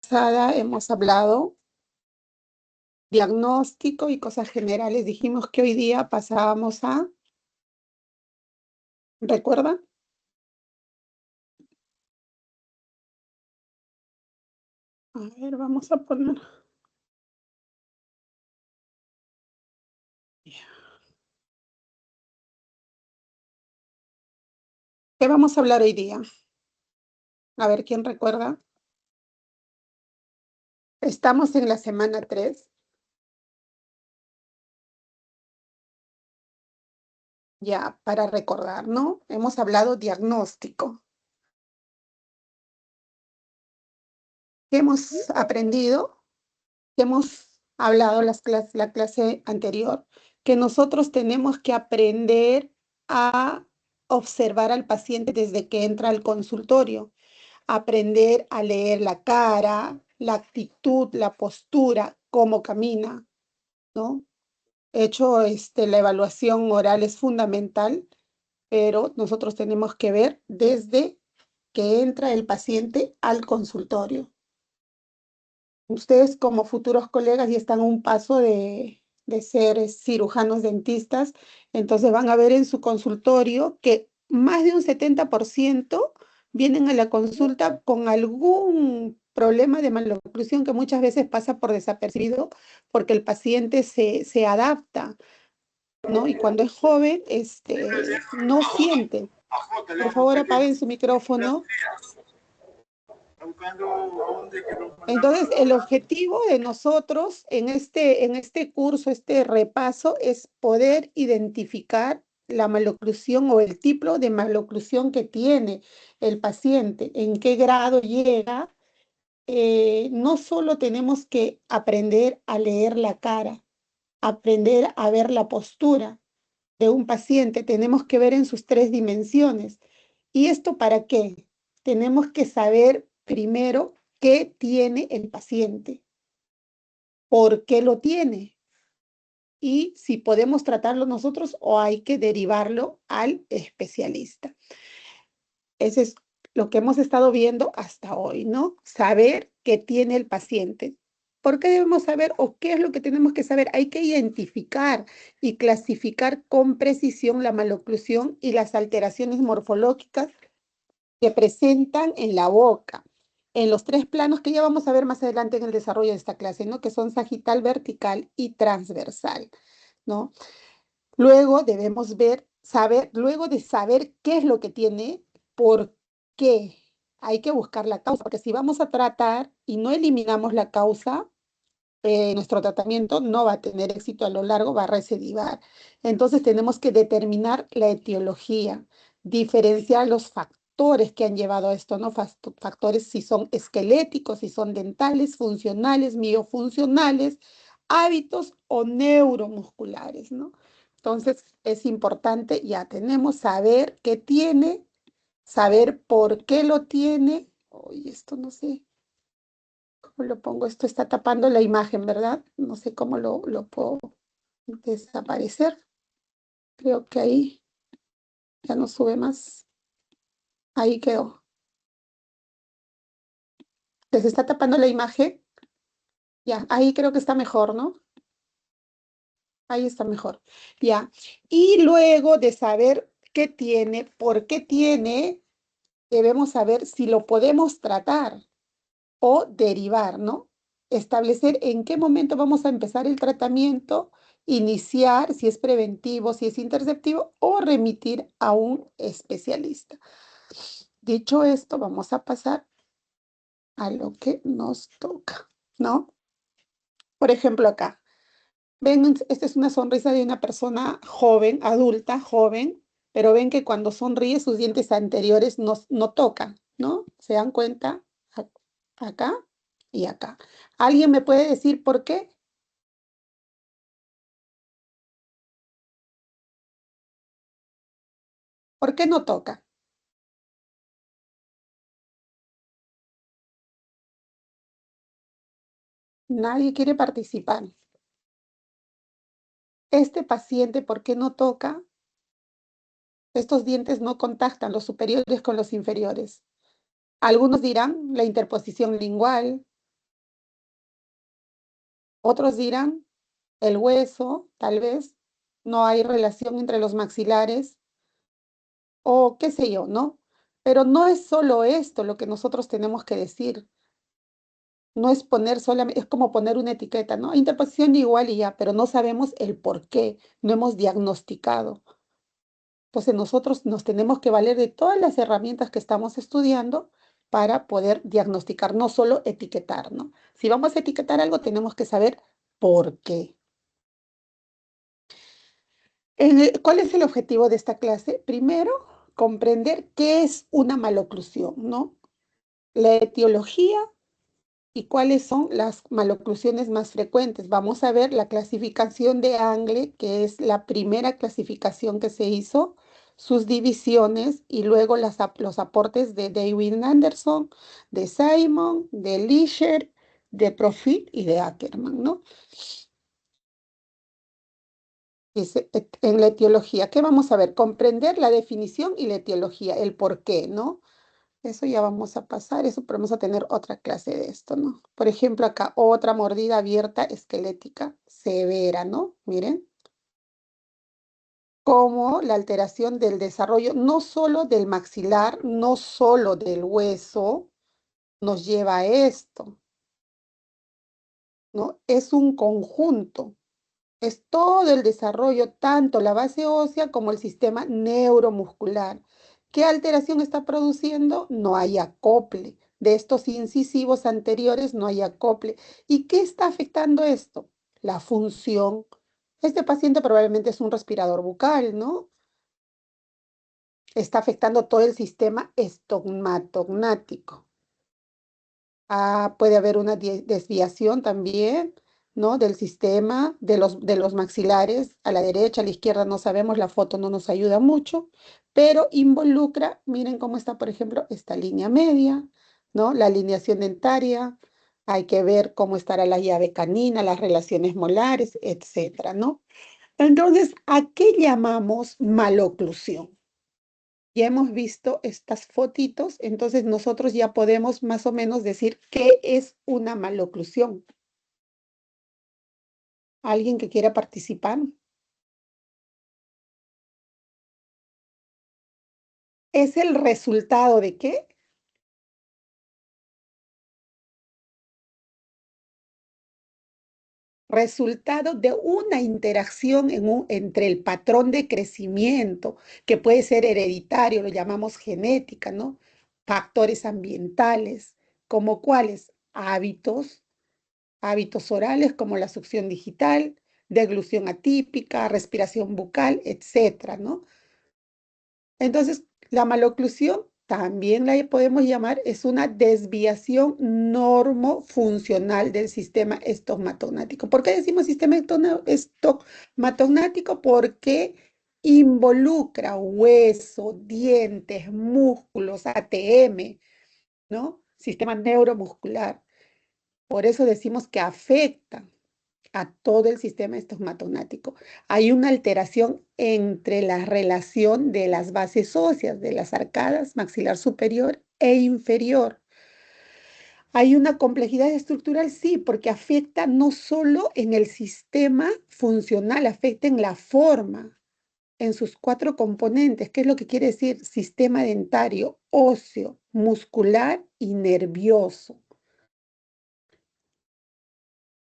pasada hemos hablado diagnóstico y cosas generales. Dijimos que hoy día pasábamos a, ¿recuerda? A ver, vamos a poner. ¿Qué vamos a hablar hoy día? A ver, ¿quién recuerda? Estamos en la semana 3. Ya, para recordar, ¿no? Hemos hablado diagnóstico. ¿Qué hemos aprendido? ¿Qué hemos hablado la clase anterior? Que nosotros tenemos que aprender a observar al paciente desde que entra al consultorio, aprender a leer la cara, la actitud, la postura, cómo camina, ¿no? Hecho, la evaluación oral es fundamental, pero nosotros tenemos que ver desde que entra el paciente al consultorio. Ustedes como futuros colegas ya están a un paso de ser cirujanos dentistas, entonces van a ver en su consultorio que más de un 70% vienen a la consulta con algún problema de maloclusión que muchas veces pasa por desapercibido porque el paciente se adapta, ¿no? Y cuando es joven, no siente. Por favor, apaguen su micrófono. Entonces, el objetivo de nosotros en este curso, este repaso, es poder identificar la maloclusión o el tipo de maloclusión que tiene el paciente, en qué grado llega. No solo tenemos que aprender a leer la cara, aprender a ver la postura de un paciente, tenemos que ver en sus 3 dimensiones. ¿Y esto para qué? Tenemos que saber primero qué tiene el paciente, por qué lo tiene y si podemos tratarlo nosotros o hay que derivarlo al especialista. Eso es lo que hemos estado viendo hasta hoy, ¿no? Saber qué tiene el paciente. ¿Por qué debemos saber o qué es lo que tenemos que saber? Hay que identificar y clasificar con precisión la maloclusión y las alteraciones morfológicas que presentan en la boca, en los 3 planos que ya vamos a ver más adelante en el desarrollo de esta clase, ¿no? Que son sagital, vertical y transversal, ¿no? Luego debemos luego de saber qué es lo que tiene, por qué, hay que buscar la causa, porque si vamos a tratar y no eliminamos la causa, nuestro tratamiento no va a tener éxito a lo largo, va a recidivar. Entonces tenemos que determinar la etiología, diferenciar los factores que han llevado a esto, ¿no? Factores si son esqueléticos, si son dentales, funcionales, miofuncionales, hábitos o neuromusculares, ¿no? Entonces es importante, ya tenemos saber qué tiene, saber por qué lo tiene. Oye, esto no sé. ¿Cómo lo pongo? Esto está tapando la imagen, ¿verdad? No sé cómo lo puedo desaparecer. Creo que ahí ya no sube más. Ahí quedó. ¿Les está tapando la imagen? Ya, ahí creo que está mejor, ¿no? Ahí está mejor. Ya. Y luego de saber qué tiene, por qué tiene, debemos saber si lo podemos tratar o derivar, ¿no? Establecer en qué momento vamos a empezar el tratamiento, iniciar si es preventivo, si es interceptivo o remitir a un especialista. Dicho esto, vamos a pasar a lo que nos toca, ¿no? Por ejemplo, acá, ven, esta es una sonrisa de una persona joven, adulta, joven, pero ven que cuando sonríe sus dientes anteriores no tocan, ¿no? ¿Se dan cuenta? Acá y acá. ¿Alguien me puede decir por qué? ¿Por qué no toca? Nadie quiere participar. Este paciente, ¿por qué no toca? Estos dientes no contactan los superiores con los inferiores. Algunos dirán la interposición lingual, Otros dirán, el hueso, tal vez, no hay relación entre los maxilares o qué sé yo, ¿no? Pero no es solo esto lo que nosotros tenemos que decir. No es poner solamente, es como poner una etiqueta, ¿no? Interposición de igual y ya, pero no sabemos el por qué, no hemos diagnosticado. Entonces nosotros nos tenemos que valer de todas las herramientas que estamos estudiando para poder diagnosticar, no solo etiquetar, ¿no? Si vamos a etiquetar algo, tenemos que saber por qué. ¿Cuál es el objetivo de esta clase? Primero, comprender qué es una maloclusión, ¿no? La etiología y cuáles son las maloclusiones más frecuentes. Vamos a ver la clasificación de Angle, que es la primera clasificación que se hizo, sus divisiones y luego los aportes de David Anderson, de Simon, de Lisher, de Profit y de Ackerman, ¿no? En la etiología, ¿qué vamos a ver? Comprender la definición y la etiología, el por qué, ¿no? Eso ya vamos a pasar, eso, pero vamos a tener otra clase de esto, ¿no? Por ejemplo, acá otra mordida abierta esquelética severa, ¿no? Miren, como la alteración del desarrollo, no solo del maxilar, no solo del hueso, nos lleva a esto, ¿no? Es un conjunto. Es todo el desarrollo, tanto la base ósea como el sistema neuromuscular. ¿Qué alteración está produciendo? No hay acople. De estos incisivos anteriores no hay acople. ¿Y qué está afectando esto? La función. Este paciente probablemente es un respirador bucal, ¿no? Está afectando todo el sistema estomatognático. Puede haber una desviación también, ¿no? Del sistema, de los maxilares, a la derecha, a la izquierda, no sabemos, la foto no nos ayuda mucho, pero involucra, miren cómo está, por ejemplo, esta línea media, ¿no? La alineación dentaria, hay que ver cómo estará la llave canina, las relaciones molares, etcétera, ¿no? Entonces, ¿a qué llamamos maloclusión? Ya hemos visto estas fotitos, entonces nosotros ya podemos más o menos decir qué es una maloclusión. ¿Alguien que quiera participar? ¿Es el resultado de qué? Resultado de una interacción entre el patrón de crecimiento, que puede ser hereditario, lo llamamos genética, ¿no? Factores ambientales, como cuáles hábitos orales como la succión digital, deglución atípica, respiración bucal, etcétera, ¿no? Entonces, la maloclusión también la podemos llamar, es una desviación normofuncional del sistema estomatognático. ¿Por qué decimos sistema estomatognático? Porque involucra hueso, dientes, músculos, ATM, ¿no? Sistema neuromuscular. Por eso decimos que afecta a todo el sistema estomatognático. Hay una alteración entre la relación de las bases óseas, de las arcadas maxilar superior e inferior. Hay una complejidad estructural, sí, porque afecta no solo en el sistema funcional, afecta en la forma, en sus cuatro componentes. ¿Qué es lo que quiere decir? Sistema dentario, óseo, muscular y nervioso.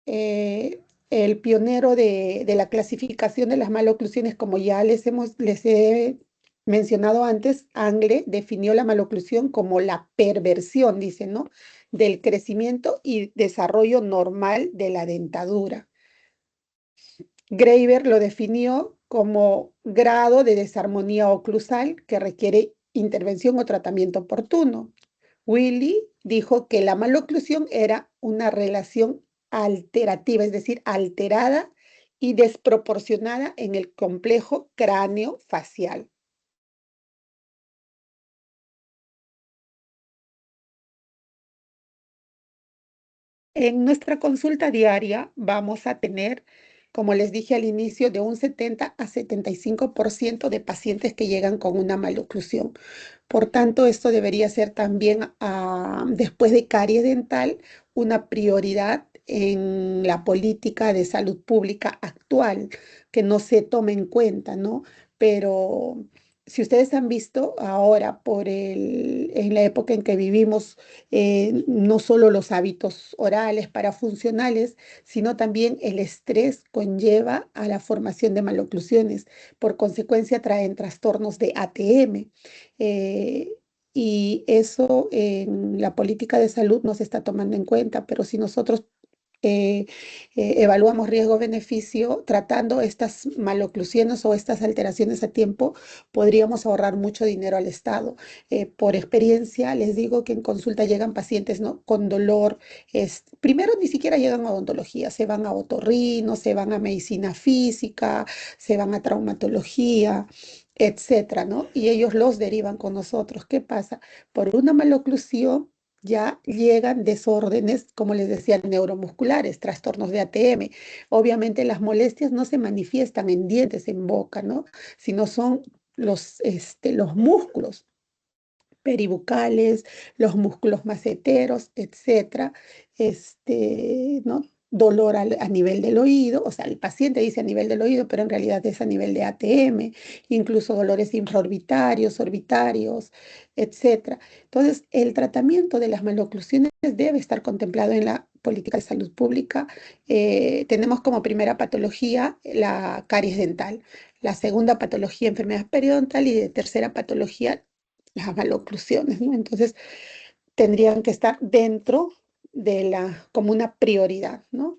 eh, el pionero de la clasificación de las maloclusiones, como ya les he mencionado antes, Angle definió la maloclusión como la perversión, dice, ¿no? Del crecimiento y desarrollo normal de la dentadura. Graeber lo definió como grado de desarmonía oclusal que requiere intervención o tratamiento oportuno. Willy dijo que la maloclusión era una relación alterativa, es decir, alterada y desproporcionada en el complejo cráneo facial. En nuestra consulta diaria vamos a tener, como les dije al inicio, de un 70 a 75% de pacientes que llegan con una maloclusión. Por tanto, esto debería ser también, después de caries dental, una prioridad en la política de salud pública actual, que no se toma en cuenta, ¿no? Pero si ustedes han visto ahora, en la época en que vivimos, no solo los hábitos orales parafuncionales, sino también el estrés conlleva a la formación de maloclusiones. Por consecuencia, traen trastornos de ATM. eh, y eso en la política de salud no se está tomando en cuenta, pero si nosotros eh, evaluamos riesgo-beneficio tratando estas maloclusiones o estas alteraciones a tiempo, podríamos ahorrar mucho dinero al Estado. Por experiencia, les digo que en consulta llegan pacientes, ¿no?, con dolor. Primero ni siquiera llegan a odontología, se van a otorrino, se van a medicina física, se van a traumatología, etcétera, ¿no? Y ellos los derivan con nosotros. ¿Qué pasa? Por una maloclusión ya llegan desórdenes, como les decía, neuromusculares, trastornos de ATM. Obviamente las molestias no se manifiestan en dientes, en boca, ¿no? Sino son los músculos peribucales, los músculos maceteros, etcétera, ¿no? Dolor a nivel del oído, o sea, el paciente dice a nivel del oído, pero en realidad es a nivel de ATM, incluso dolores infraorbitarios, orbitarios, etcétera. Entonces, el tratamiento de las maloclusiones debe estar contemplado en la política de salud pública. Tenemos como primera patología la caries dental, la segunda patología enfermedad periodontal y de tercera patología las maloclusiones, ¿no? Entonces, tendrían que estar dentro como una prioridad, ¿no?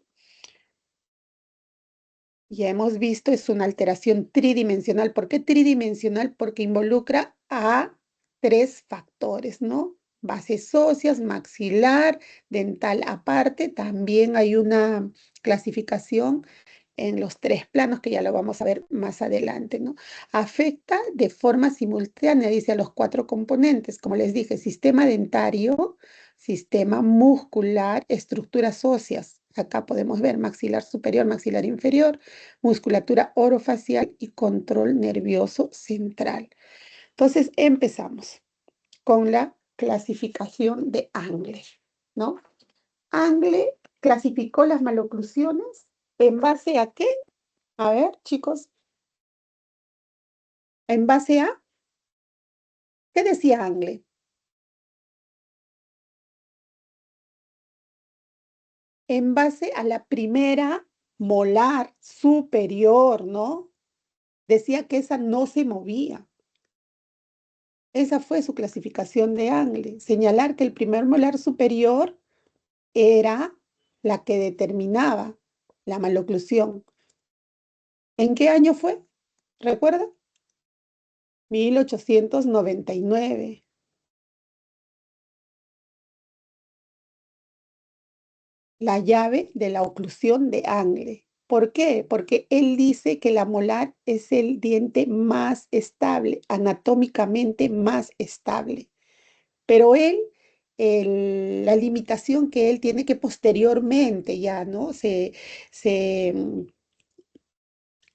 Ya hemos visto, es una alteración tridimensional. ¿Por qué tridimensional? Porque involucra a tres factores, ¿no? Bases óseas, maxilar, dental aparte. También hay una clasificación en los tres planos que ya lo vamos a ver más adelante, ¿no? Afecta de forma simultánea, dice, a los cuatro componentes, como les dije, sistema dentario, sistema muscular, estructuras óseas. Acá podemos ver maxilar superior, maxilar inferior, musculatura orofacial y control nervioso central. Entonces, empezamos con la clasificación de Angle, ¿no? Angle clasificó las maloclusiones en base a qué. A ver, chicos, en base a, ¿qué decía Angle? En base a la primera molar superior, ¿no? Decía que esa no se movía. Esa fue su clasificación de Angle. Señalar que el primer molar superior era la que determinaba la maloclusión. ¿En qué año fue? ¿Recuerda? 1899. La llave de la oclusión de Angle. ¿Por qué? Porque él dice que la molar es el diente más estable, anatómicamente más estable. Pero la limitación que él tiene que posteriormente ya, ¿no? Se, mm,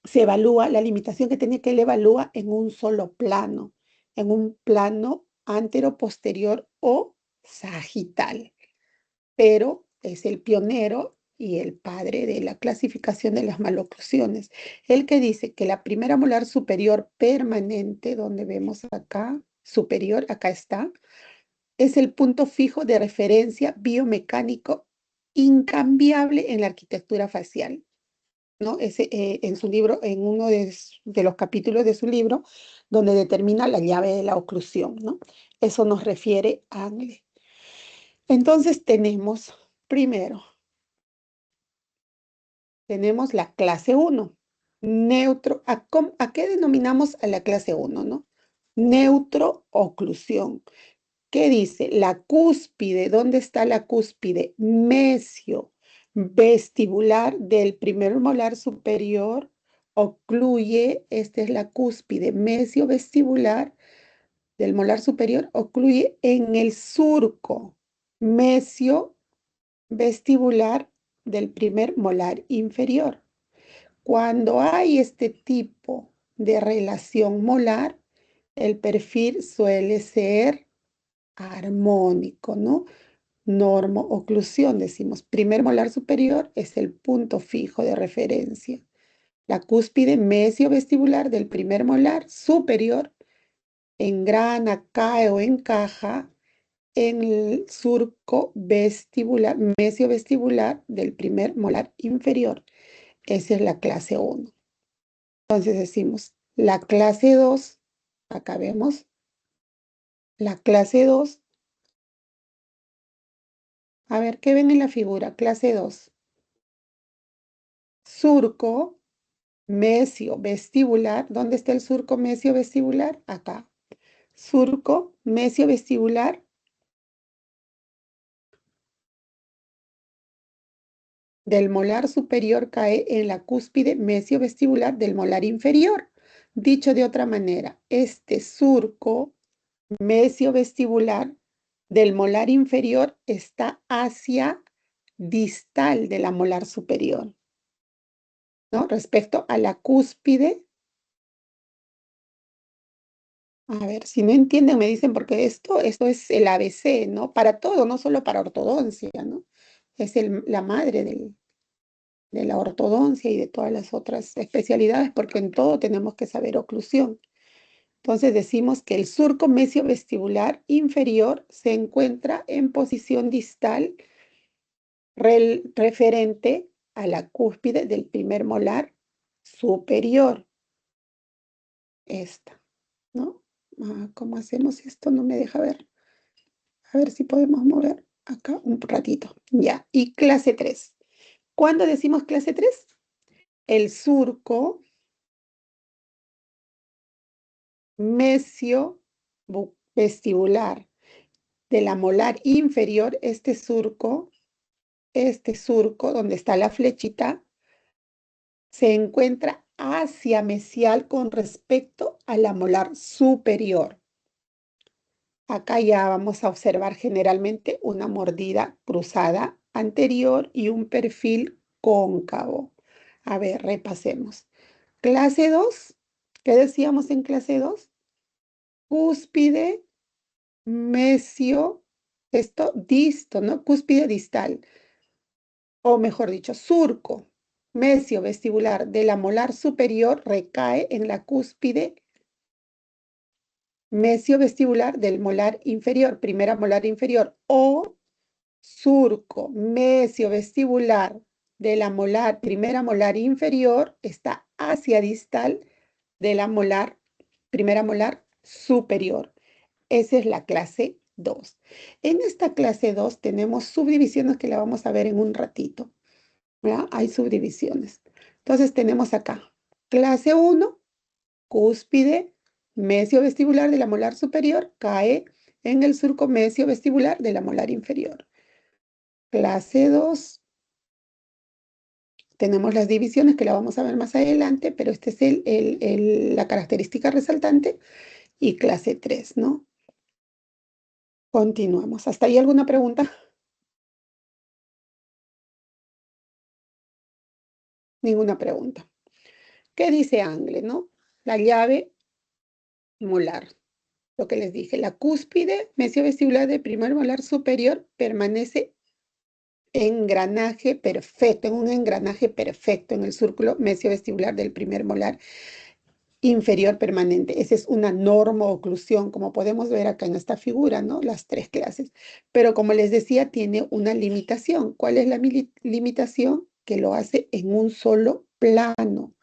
se evalúa, la limitación que tiene que él evalúa en un solo plano, en un plano antero-posterior o sagital, pero es el pionero y el padre de la clasificación de las maloclusiones. El que dice que la primera molar superior permanente, donde vemos acá, superior, acá está, es el punto fijo de referencia biomecánico incambiable en la arquitectura facial, ¿no? En su libro, en uno de los capítulos de su libro, donde determina la llave de la oclusión, ¿no? Eso nos refiere a Angle. Entonces primero, tenemos la clase 1, neutro. ¿A qué denominamos a la clase 1, no? Neutrooclusión. ¿Qué dice? La cúspide, ¿dónde está la cúspide? Mesio vestibular del primer molar superior ocluye, esta es la cúspide, mesio vestibular del molar superior ocluye en el surco mesio vestibular del primer molar inferior. Cuando hay este tipo de relación molar, el perfil suele ser armónico, ¿no? Normo-oclusión, decimos. Primer molar superior es el punto fijo de referencia. La cúspide mesiovestibular del primer molar superior engrana, cae o encaja en el surco vestibular, mesiovestibular del primer molar inferior. Esa es la clase 1. Entonces decimos, la clase 2, acá vemos, la clase 2, a ver, ¿qué ven en la figura? Clase 2, surco mesiovestibular. ¿Dónde está el surco mesiovestibular? Acá. Surco mesiovestibular del molar superior cae en la cúspide mesiovestibular del molar inferior. Dicho de otra manera, este surco mesiovestibular del molar inferior está hacia distal de la molar superior, ¿no? Respecto a la cúspide. A ver, si no entienden, me dicen, porque esto es el ABC, ¿no? Para todo, no solo para ortodoncia, ¿no? Es la madre de la ortodoncia y de todas las otras especialidades, porque en todo tenemos que saber oclusión. Entonces decimos que el surco mesiovestibular inferior se encuentra en posición distal referente a la cúspide del primer molar superior. Esta, ¿no? ¿Cómo hacemos esto? No me deja ver. A ver si podemos mover acá un ratito. Ya, y clase 3. ¿Cuándo decimos clase 3? El surco mesiovestibular de la molar inferior, este surco donde está la flechita, se encuentra hacia mesial con respecto a la molar superior. Acá ya vamos a observar generalmente una mordida cruzada anterior y un perfil cóncavo. A ver, repasemos. Clase 2, ¿qué decíamos en clase 2? Cúspide, mesio, esto disto, ¿no? Cúspide distal, o mejor dicho, surco mesio vestibular de la molar superior recae en la cúspide mesiovestibular del molar inferior, primera molar inferior, o surco mesiovestibular de la primera molar inferior está hacia distal de la primera molar superior. Esa es la clase 2. En esta clase 2 tenemos subdivisiones que la vamos a ver en un ratito, ¿verdad? Hay subdivisiones. Entonces tenemos acá, clase 1, cúspide mesiovestibular de la molar superior cae en el surco mesiovestibular de la molar inferior. Clase 2, tenemos las divisiones que la vamos a ver más adelante, pero esta es la característica resaltante. Y clase 3, ¿no? Continuamos. ¿Hasta ahí alguna pregunta? Ninguna pregunta. ¿Qué dice Angle, no? La llave molar. Lo que les dije, la cúspide mesiovestibular del primer molar superior permanece engranaje perfecto, en un engranaje perfecto en el círculo mesiovestibular del primer molar inferior permanente. Esa es una normo-oclusión, como podemos ver acá en esta figura, ¿no? Las tres clases. Pero como les decía, tiene una limitación. ¿Cuál es la limitación? Que lo hace en un solo plano.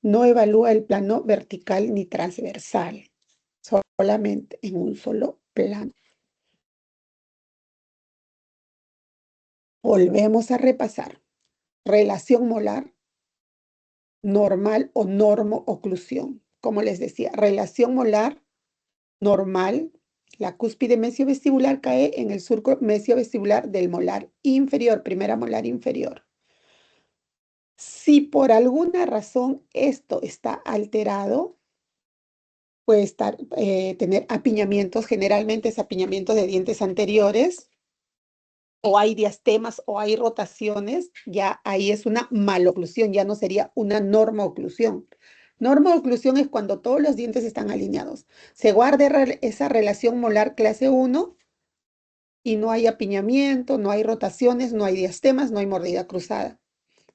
No evalúa el plano vertical ni transversal, solamente en un solo plano. Volvemos a repasar. Relación molar, normal o normo-oclusión. Como les decía, relación molar normal, la cúspide mesiovestibular cae en el surco mesiovestibular del molar inferior, primera molar inferior. Si por alguna razón esto está alterado, puede tener apiñamientos, generalmente es apiñamiento de dientes anteriores, o hay diastemas o hay rotaciones, ya ahí es una maloclusión, ya no sería una normooclusión. Normooclusión es cuando todos los dientes están alineados. Se guarda esa relación molar clase 1 y no hay apiñamiento, no hay rotaciones, no hay diastemas, no hay mordida cruzada.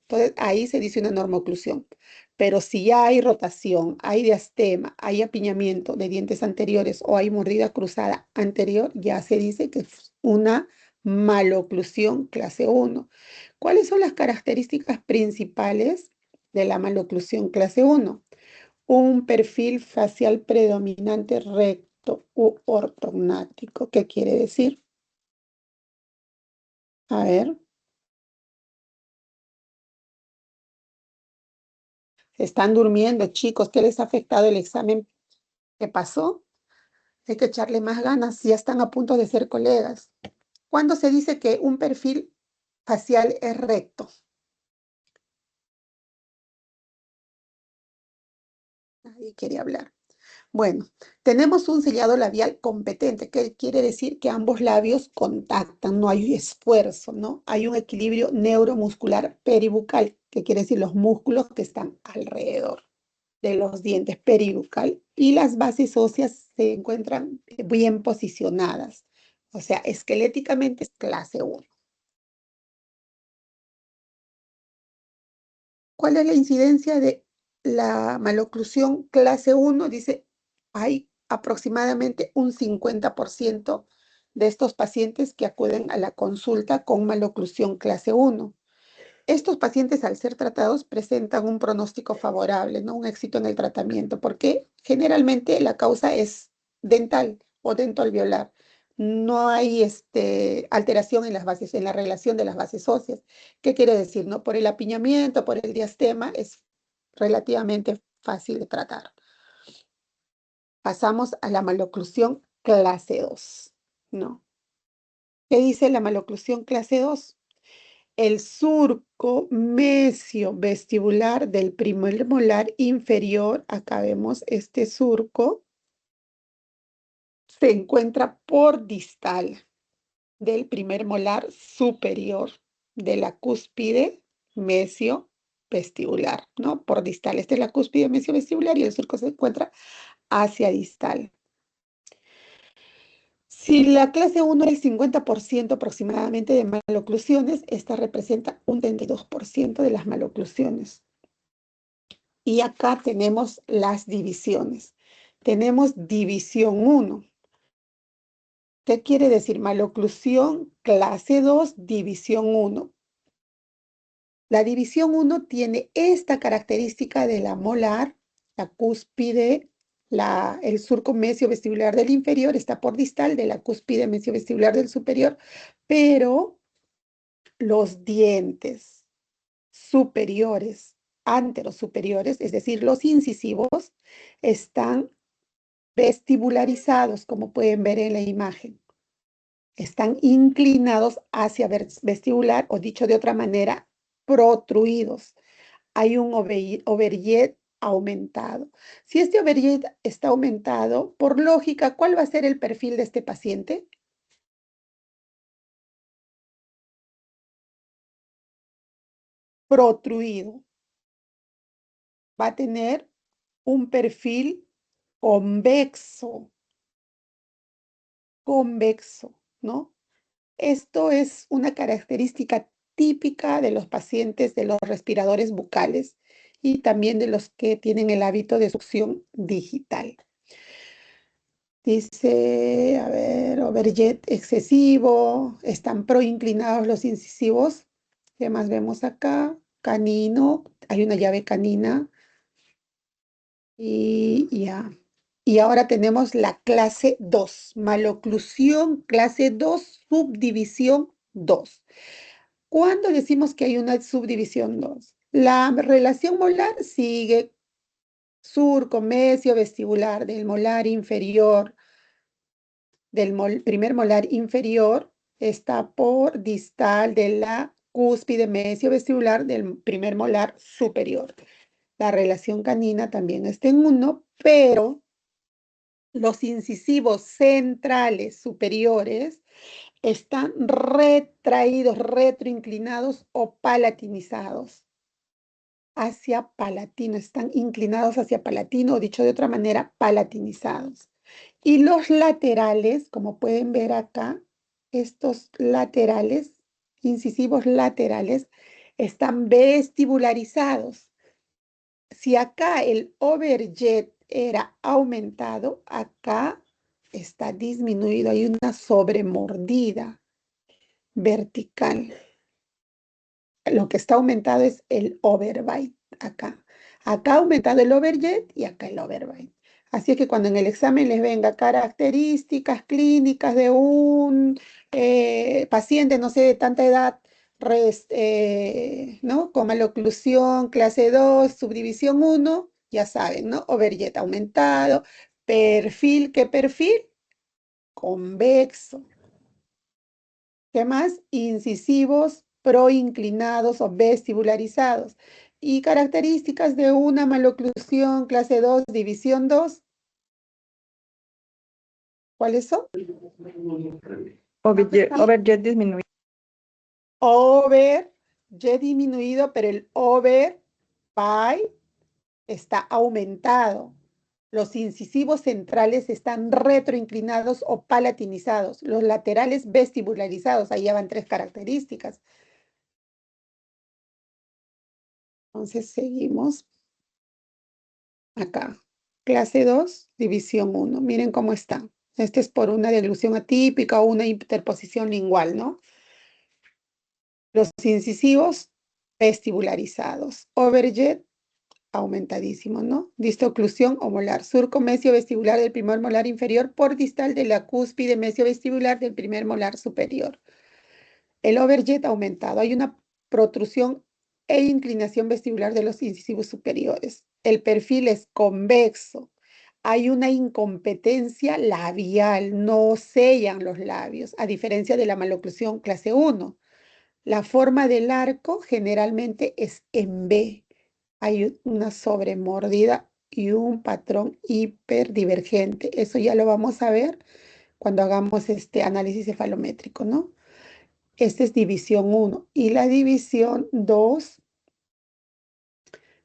Entonces, ahí se dice una normoclusión. Pero si ya hay rotación, hay diastema, hay apiñamiento de dientes anteriores o hay mordida cruzada anterior, ya se dice que es una maloclusión clase 1. ¿Cuáles son las características principales de la maloclusión clase 1? Un perfil facial predominante recto u ortognático. ¿Qué quiere decir? A ver, se están durmiendo, chicos. ¿Qué les ha afectado el examen que pasó? Hay que echarle más ganas, ya están a punto de ser colegas. ¿Cuándo se dice que un perfil facial es recto? Nadie quiere hablar. Bueno, tenemos un sellado labial competente, que quiere decir que ambos labios contactan, no hay esfuerzo, ¿no? Hay un equilibrio neuromuscular peribucal, que quiere decir los músculos que están alrededor de los dientes peribucal y las bases óseas se encuentran bien posicionadas. O sea, esqueléticamente es clase 1. ¿Cuál es la incidencia de la maloclusión clase 1? Dice, hay aproximadamente un 50% de estos pacientes que acuden a la consulta con maloclusión clase 1. Estos pacientes, al ser tratados, presentan un pronóstico favorable, ¿no? Un éxito en el tratamiento, porque generalmente la causa es dental o dentoalveolar. No hay alteración en las bases, en la relación de las bases óseas. ¿Qué quiere decir, no? Por el apiñamiento, por el diastema, es relativamente fácil de tratar. Pasamos a la maloclusión clase 2, ¿no? ¿Qué dice la maloclusión clase 2? El surco mesio-vestibular del primer molar inferior, acá vemos este surco, se encuentra por distal del primer molar superior de la cúspide mesio-vestibular, ¿no? Por distal. Esta es la cúspide mesio-vestibular y el surco se encuentra hacia distal. Si la clase 1 es el 50% aproximadamente de maloclusiones, esta representa un 32% de las maloclusiones. Y acá tenemos las divisiones. Tenemos división 1. ¿Qué quiere decir? Maloclusión clase 2, división 1. La división 1 tiene esta característica de la molar, la cúspide, el surco mesio-vestibular del inferior está por distal de la cúspide mesio-vestibular del superior, pero los dientes superiores, anterosuperiores, es decir, los incisivos, están vestibularizados, como pueden ver en la imagen. Están inclinados hacia vestibular, o dicho de otra manera, protruidos. Hay un overjet aumentado. Si este overjet está aumentado, por lógica, ¿cuál va a ser el perfil de este paciente? Protruido. Va a tener un perfil convexo, ¿no? Esto es una característica típica de los pacientes de los respiradores bucales y también de los que tienen el hábito de succión digital. Dice, a ver, overjet excesivo, están proinclinados los incisivos. ¿Qué más vemos acá? Canino, hay una llave canina y ya. Y ahora tenemos la clase 2, maloclusión clase 2, subdivisión 2. ¿Cuándo decimos que hay una subdivisión 2? La relación molar sigue surco mesio vestibular del molar inferior, primer molar inferior, está por distal de la cúspide mesio vestibular del primer molar superior. La relación canina también está en 1, pero los incisivos centrales superiores están retraídos, retroinclinados o palatinizados hacia palatino, están inclinados hacia palatino o dicho de otra manera, palatinizados. Y los laterales, como pueden ver acá, estos laterales, incisivos laterales, están vestibularizados. Si acá el overjet era aumentado, acá está disminuido. Hay una sobremordida vertical. Lo que está aumentado es el overbite acá. Acá ha aumentado el overjet y acá el overbite. Así es que cuando en el examen les venga características clínicas de un paciente, no sé, de tanta edad, ¿no? Con maloclusión, clase 2 subdivisión 1, ya saben, ¿no? Overjet aumentado, perfil, ¿qué perfil? Convexo. ¿Qué más? Incisivos proinclinados o vestibularizados. Y características de una maloclusión clase 2, división 2, ¿cuáles son? Overjet disminuido. Over, ya disminuido, pero el over pi está aumentado. Los incisivos centrales están retroinclinados o palatinizados. Los laterales vestibularizados. Ahí ya van 3 características. Entonces seguimos acá. Clase 2, división 1. Miren cómo está. Este es por una deglución atípica o una interposición lingual, ¿no? Los incisivos vestibularizados. Overjet aumentadísimo, ¿no? Distoclusión o molar. Surco mesio-vestibular del primer molar inferior por distal de la cúspide mesio-vestibular del primer molar superior. El overjet aumentado. Hay una protrusión e inclinación vestibular de los incisivos superiores. El perfil es convexo. Hay una incompetencia labial. No sellan los labios, a diferencia de la maloclusión clase 1. La forma del arco generalmente es en B. Hay una sobremordida y un patrón hiperdivergente. Eso ya lo vamos a ver cuando hagamos este análisis cefalométrico, ¿no? Esta es división 1. Y la división 2,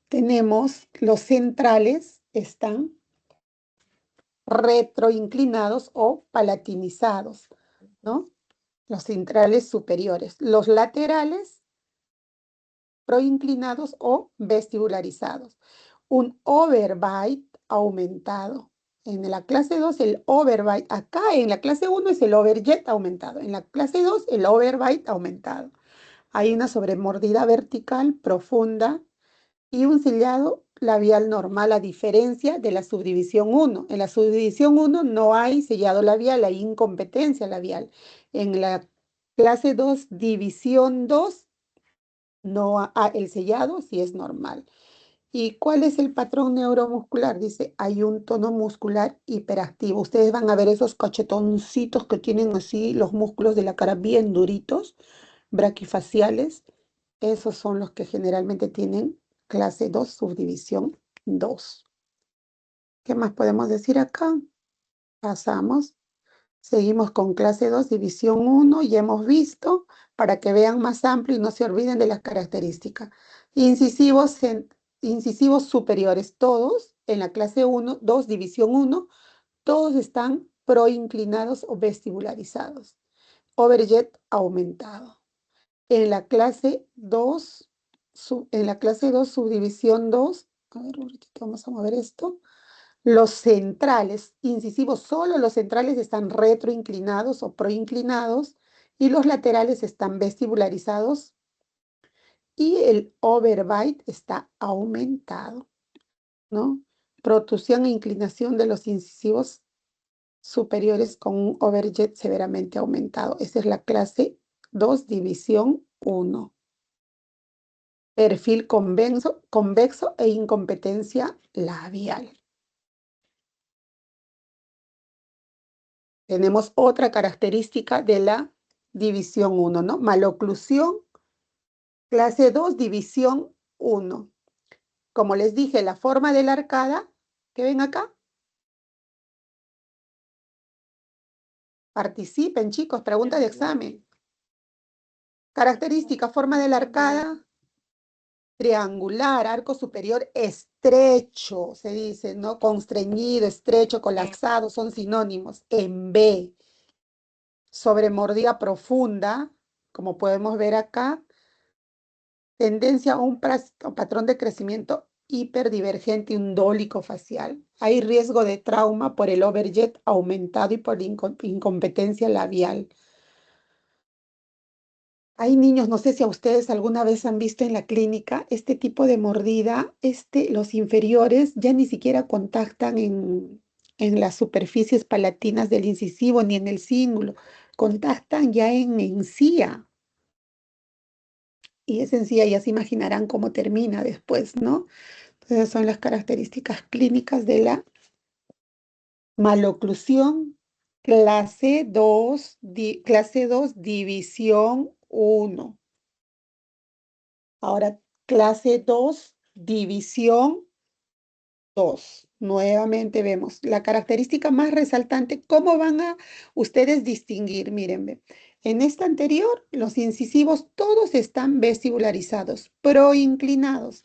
tenemos los centrales, están retroinclinados o palatinizados, ¿no? Los centrales superiores. Los laterales proinclinados o vestibularizados. Un overbite aumentado. En la clase 2 el overbite, acá en la clase 1 es el overjet aumentado, en la clase 2 el overbite aumentado. Hay una sobremordida vertical profunda y un sellado labial normal, a diferencia de la subdivisión 1. En la subdivisión 1 no hay sellado labial, hay incompetencia labial. En la clase 2, división 2, no el sellado sí es normal. ¿Y cuál es el patrón neuromuscular? Dice, hay un tono muscular hiperactivo. Ustedes van a ver esos cachetoncitos que tienen así los músculos de la cara bien duritos, braquifaciales. Esos son los que generalmente tienen clase 2, subdivisión 2. ¿Qué más podemos decir acá? Pasamos. Seguimos con clase 2, división 1. Ya hemos visto, para que vean más amplio y no se olviden de las características. Incisivos, incisivos superiores, todos en la clase 1, 2, división 1, todos están proinclinados o vestibularizados. Overjet aumentado. En la clase 2, subdivisión 2, a ver, ahorita vamos a mover esto. Los centrales, incisivos, solo los centrales están retroinclinados o proinclinados y los laterales están vestibularizados y el overbite está aumentado, ¿no? Protrusión e inclinación de los incisivos superiores con un overjet severamente aumentado. Esa es la clase 2, división 1. Perfil convexo e incompetencia labial. Tenemos otra característica de la división 1, ¿no? Maloclusión, clase 2, división 1. Como les dije, la forma de la arcada, ¿qué ven acá? Participen, chicos, pregunta de examen. Característica, forma de la arcada, triangular, arco superior estrecho, se dice, ¿no? Constreñido, estrecho, colapsado, son sinónimos. En B. sobremordida profunda, como podemos ver acá, tendencia a un patrón de crecimiento hiperdivergente y undólico facial. Hay riesgo de trauma por el overjet aumentado y por incompetencia labial. Hay niños, no sé si a ustedes alguna vez han visto en la clínica este tipo de mordida, los inferiores ya ni siquiera contactan en las superficies palatinas del incisivo ni en el cíngulo, contactan ya en encía. Y esa encía ya se imaginarán cómo termina después, ¿no? Entonces son las características clínicas de la maloclusión clase 2 división 1. Ahora, clase 2 división 2. Nuevamente vemos la característica más resaltante. ¿Cómo van a ustedes distinguir? Miren, ve. En esta anterior, los incisivos todos están vestibularizados, proinclinados.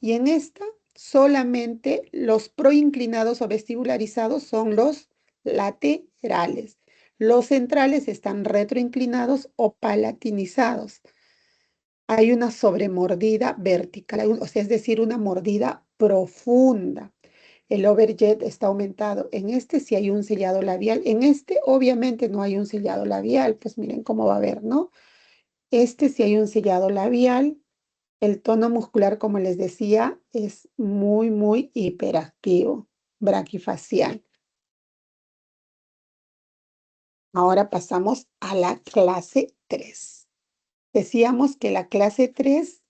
Y en esta, solamente los proinclinados o vestibularizados son los laterales. Los centrales están retroinclinados o palatinizados. Hay una sobremordida vertical, o sea, es decir, una mordida profunda. El overjet está aumentado. En este sí hay un sellado labial. En este obviamente no hay un sellado labial. Pues miren cómo va a ver, ¿no? Este sí hay un sellado labial. El tono muscular, como les decía, es muy, muy hiperactivo, braquifacial. Ahora pasamos a la clase 3. Decíamos que la clase 3,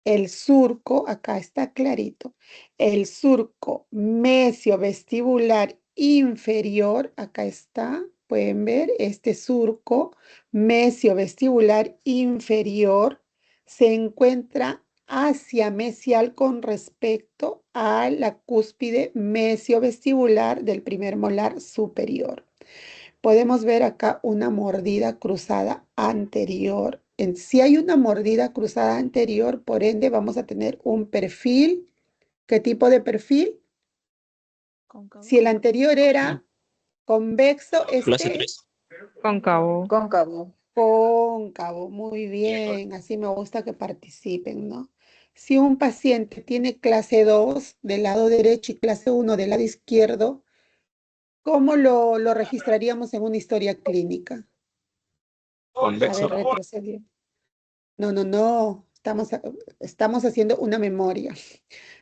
el surco, acá está clarito, el surco mesiovestibular inferior, acá está, pueden ver, este surco mesiovestibular inferior se encuentra hacia mesial con respecto a la cúspide mesiovestibular del primer molar superior. Podemos ver acá una mordida cruzada anterior. Si hay una mordida cruzada anterior, por ende vamos a tener un perfil. ¿Qué tipo de perfil? Cóncavo. Si el anterior era convexo, Clase este 3. Cóncavo. Cóncavo. cóncavo. Muy bien, así me gusta que participen, ¿no? Si un paciente tiene clase 2 del lado derecho y clase 1 del lado izquierdo, ¿cómo lo registraríamos en una historia clínica? A Convexo. ver, retrocedió. No, no, no. Estamos haciendo una memoria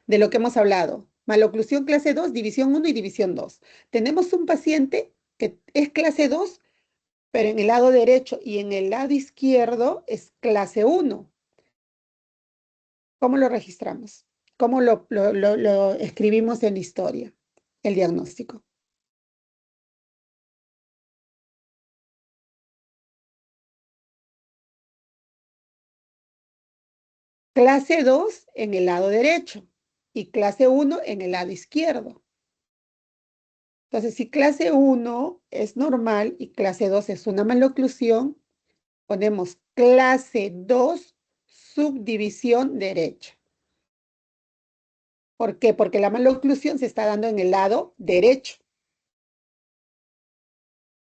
de lo que hemos hablado. Maloclusión clase 2, división 1 y división 2. Tenemos un paciente que es clase 2, pero en el lado derecho y en el lado izquierdo es clase 1. ¿Cómo lo registramos? ¿Cómo lo escribimos en la historia? El diagnóstico. Clase 2 en el lado derecho y clase 1 en el lado izquierdo. Entonces, si clase 1 es normal y clase 2 es una maloclusión, ponemos clase 2 subdivisión derecha. ¿Por qué? Porque la maloclusión se está dando en el lado derecho.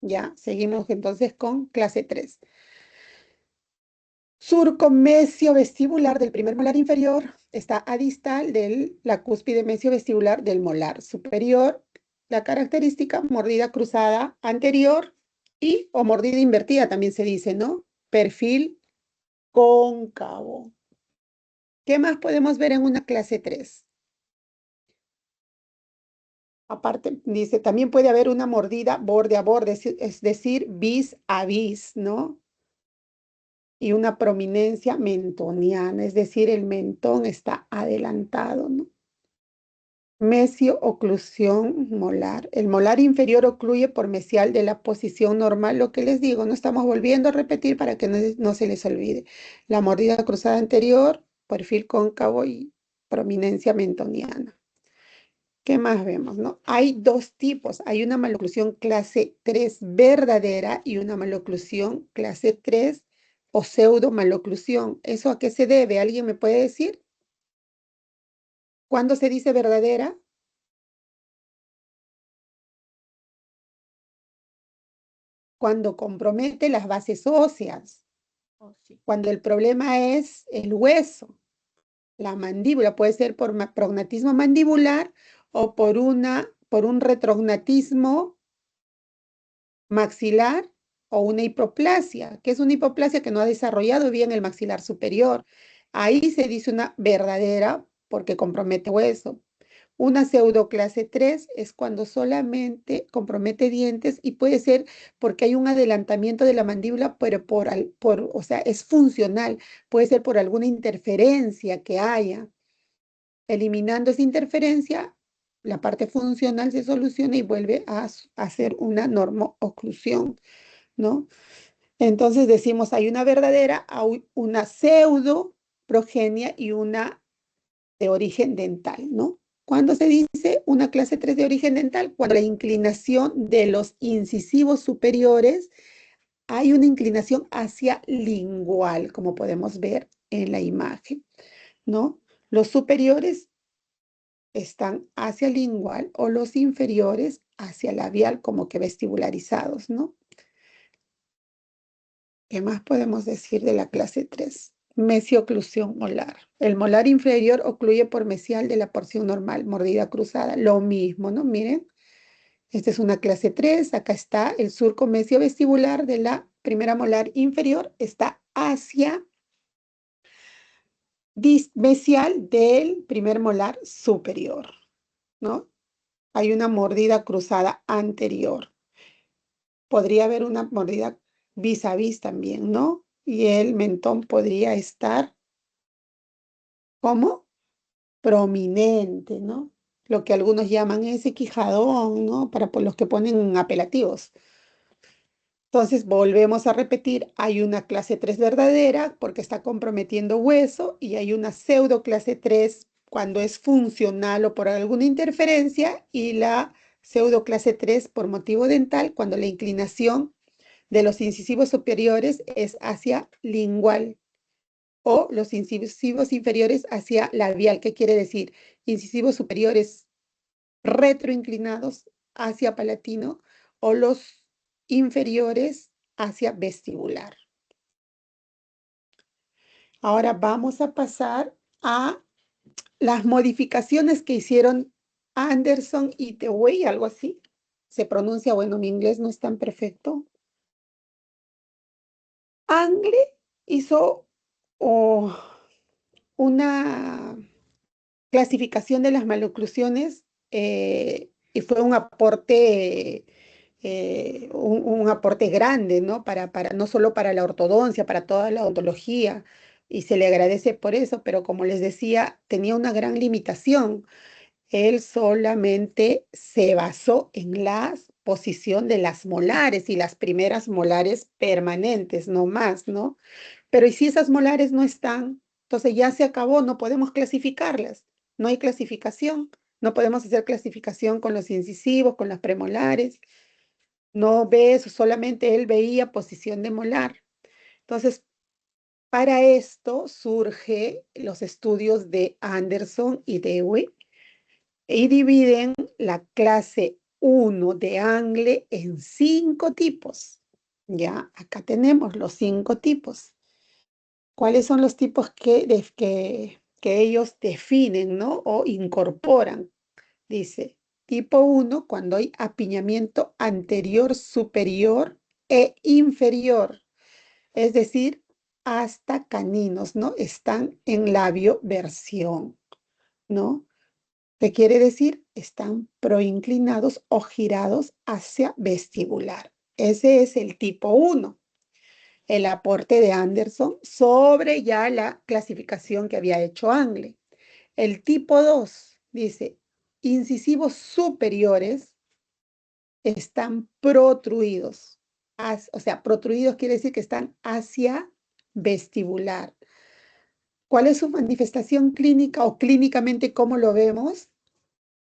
Ya, seguimos entonces con clase 3. Surco mesiovestibular del primer molar inferior está a distal de la cúspide mesiovestibular del molar superior. La característica mordida cruzada anterior y o mordida invertida también se dice, ¿no? Perfil cóncavo. ¿Qué más podemos ver en una clase 3? Aparte, dice, también puede haber una mordida borde a borde, es decir, vis a vis, ¿no? Y una prominencia mentoniana, es decir, el mentón está adelantado, ¿no? Mesio-oclusión molar. El molar inferior ocluye por mesial de la posición normal. Lo que les digo, no estamos volviendo a repetir para que no se les olvide. La mordida cruzada anterior, perfil cóncavo y prominencia mentoniana. ¿Qué más vemos, no? Hay dos tipos. Hay una maloclusión clase 3 verdadera y una maloclusión clase 3 o pseudo maloclusión. ¿Eso a qué se debe? ¿Alguien me puede decir? ¿Cuándo se dice verdadera? cuando compromete las bases óseas, Oh, sí. cuando el problema es el hueso, la mandíbula, puede ser por prognatismo mandibular o por un retrognatismo maxilar o una hipoplasia, que es una hipoplasia que no ha desarrollado bien el maxilar superior. Ahí se dice una verdadera porque compromete hueso. Una pseudo clase 3 es cuando solamente compromete dientes y puede ser porque hay un adelantamiento de la mandíbula, pero o sea, es funcional, puede ser por alguna interferencia que haya. Eliminando esa interferencia, la parte funcional se soluciona y vuelve a hacer una normoclusión, ¿no? Entonces decimos, hay una verdadera, hay una pseudo progenia y una de origen dental, ¿no? Cuando se dice una clase 3 de origen dental, cuando la inclinación de los incisivos superiores, hay una inclinación hacia lingual, como podemos ver en la imagen, ¿no? Los superiores están hacia lingual o los inferiores hacia labial, como que vestibularizados, ¿no? ¿Qué más podemos decir de la clase 3? Mesioclusión molar. El molar inferior ocluye por mesial de la porción normal, mordida cruzada. Lo mismo, ¿no? Miren, esta es una clase 3. Acá está el surco mesiovestibular de la primera molar inferior. Está hacia mesial del primer molar superior, ¿no? Hay una mordida cruzada anterior. Podría haber una mordida vis a vis también, ¿no? Y el mentón podría estar como prominente, ¿no? Lo que algunos llaman ese quijadón, ¿no? Para por los que ponen apelativos. Entonces, volvemos a repetir, hay una clase 3 verdadera porque está comprometiendo hueso y hay una pseudo clase 3 cuando es funcional o por alguna interferencia y la pseudo clase 3 por motivo dental cuando la inclinación de los incisivos superiores es hacia lingual o los incisivos inferiores hacia labial. ¿Qué quiere decir? Incisivos superiores retroinclinados hacia palatino o los inferiores hacia vestibular. Ahora vamos a pasar a las modificaciones que hicieron Anderson y Dewey, algo así. Se pronuncia, bueno, mi inglés no es tan perfecto. Angle hizo oh, una clasificación de las maloclusiones y fue un aporte, un aporte grande, ¿no? No solo para la ortodoncia, para toda la odontología, y se le agradece por eso, pero como les decía, tenía una gran limitación. Él solamente se basó en la posición de las molares y las primeras molares permanentes, no más, ¿no? Pero ¿y si esas molares no están? Entonces ya se acabó, no podemos clasificarlas. No hay clasificación. No podemos hacer clasificación con los incisivos, con las premolares. No ve eso, solamente él veía posición de molar. Entonces, para esto surge los estudios de Anderson y Dewey y dividen la clase 1 de Angle en 5 tipos. Ya, acá tenemos los 5 tipos. ¿Cuáles son los tipos que ellos definen, ¿no? O incorporan? Dice, tipo 1 cuando hay apiñamiento anterior, superior e inferior, es decir, hasta caninos, ¿no? Están en labio versión, ¿no? ¿Qué quiere decir? Están proinclinados o girados hacia vestibular. Ese es el tipo 1, el aporte de Anderson sobre ya la clasificación que había hecho Angle. El tipo 2 dice, incisivos superiores están protruidos. O sea, protruidos quiere decir que están hacia vestibular. ¿Cuál es su manifestación clínica o clínicamente cómo lo vemos?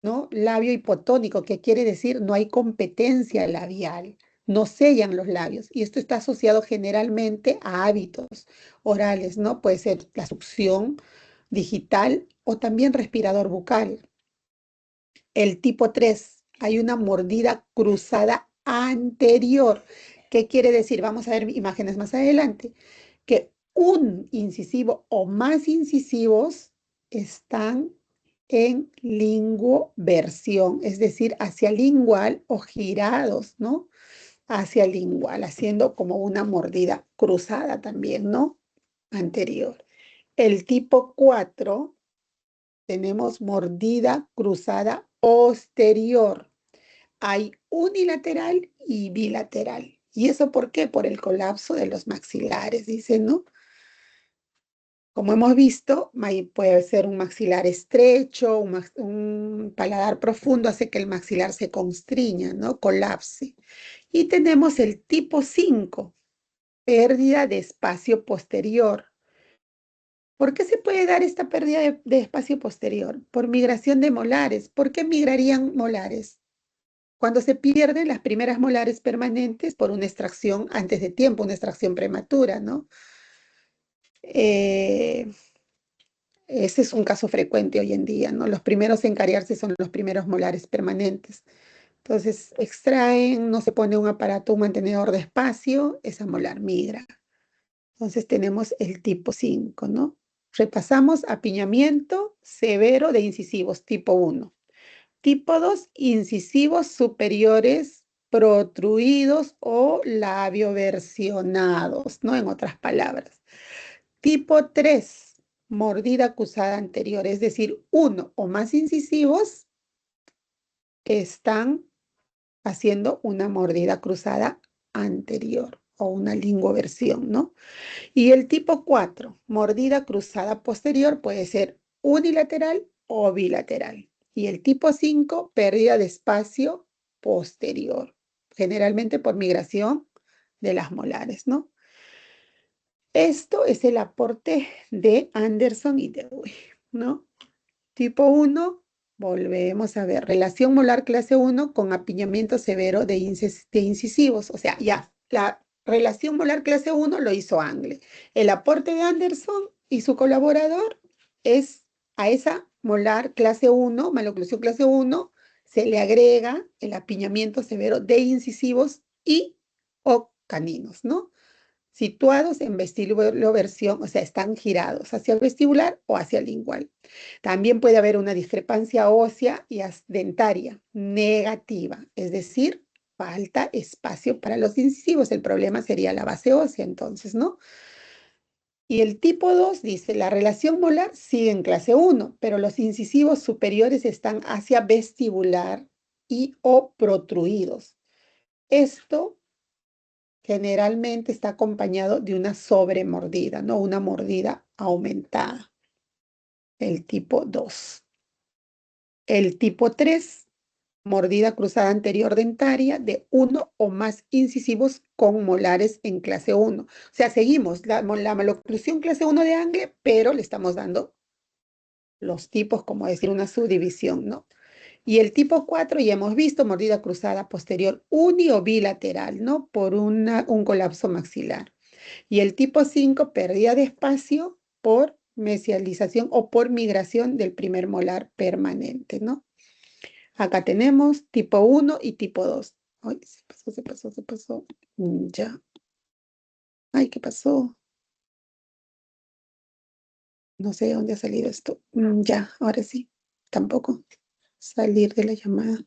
¿No? Labio hipotónico, que quiere decir no hay competencia labial, no sellan los labios. Y esto está asociado generalmente a hábitos orales, ¿no? Puede ser la succión digital o también respirador bucal. El tipo 3 hay una mordida cruzada anterior. ¿Qué quiere decir? Vamos a ver imágenes más adelante. Que un incisivo o más incisivos están en linguoversión, es decir, hacia lingual o girados, ¿no? Hacia lingual, haciendo como una mordida cruzada también, ¿no? Anterior. El tipo 4 tenemos mordida cruzada posterior. Hay unilateral y bilateral. ¿Y eso por qué? Por el colapso de los maxilares, dice, ¿no? Como hemos visto, puede ser un maxilar estrecho, un paladar profundo, hace que el maxilar se constriña, ¿no? Colapse. Y tenemos el tipo 5, pérdida de espacio posterior. ¿Por qué se puede dar esta pérdida de espacio posterior? Por migración de molares. ¿Por qué migrarían molares? Cuando se pierden las primeras molares permanentes por una extracción antes de tiempo, una extracción prematura, ¿no? Eh, Ese es un caso frecuente hoy en día, ¿no? Los primeros en cariarse son los primeros molares permanentes. Entonces, extraen, no se pone un aparato, un mantenedor de espacio, esa molar migra. Entonces, tenemos el tipo 5, ¿no? Repasamos apiñamiento severo de incisivos, tipo 1. Tipo 2, incisivos superiores protruidos o labioversionados, ¿no? En otras palabras. Tipo 3, mordida acusada anterior, es decir, uno o más incisivos están haciendo una mordida cruzada anterior o una lingoversión, ¿no? Y el tipo 4, mordida cruzada posterior, puede ser unilateral o bilateral. Y el tipo 5, pérdida de espacio posterior, generalmente por migración de las molares, ¿no? Esto es el aporte de Anderson y Dewey, ¿no? Tipo 1, volvemos a ver, relación molar clase 1 con apiñamiento severo de incisivos. O sea, ya, la relación molar clase 1 lo hizo Angle. El aporte de Anderson y su colaborador es a esa molar clase 1, maloclusión clase 1, se le agrega el apiñamiento severo de incisivos y o caninos, ¿no? Situados en vestibuloversión, o sea, están girados hacia el vestibular o hacia el lingual. También puede haber una discrepancia ósea y dentaria negativa, es decir, falta espacio para los incisivos. El problema sería la base ósea, entonces, ¿no? Y el tipo 2 dice, la relación molar sigue en clase 1, pero los incisivos superiores están hacia vestibular y o protruidos. Esto generalmente está acompañado de una sobremordida, no una mordida aumentada, el tipo 2. El tipo 3, mordida cruzada anterior dentaria de uno o más incisivos con molares en clase 1. O sea, seguimos la maloclusión clase 1 de Angle, pero le estamos dando los tipos, como decir, una subdivisión, ¿no? Y el tipo 4 ya hemos visto mordida cruzada posterior uni o bilateral, ¿no? Por un colapso maxilar. Y el tipo 5, pérdida de espacio por mesialización o por migración del primer molar permanente, ¿no? Acá tenemos tipo 1 y tipo 2. Ay, se pasó, se pasó, se pasó. Ya. Ay, ¿qué pasó? No sé de dónde ha salido esto. Ya, ahora sí. Tampoco. Salir de la llamada.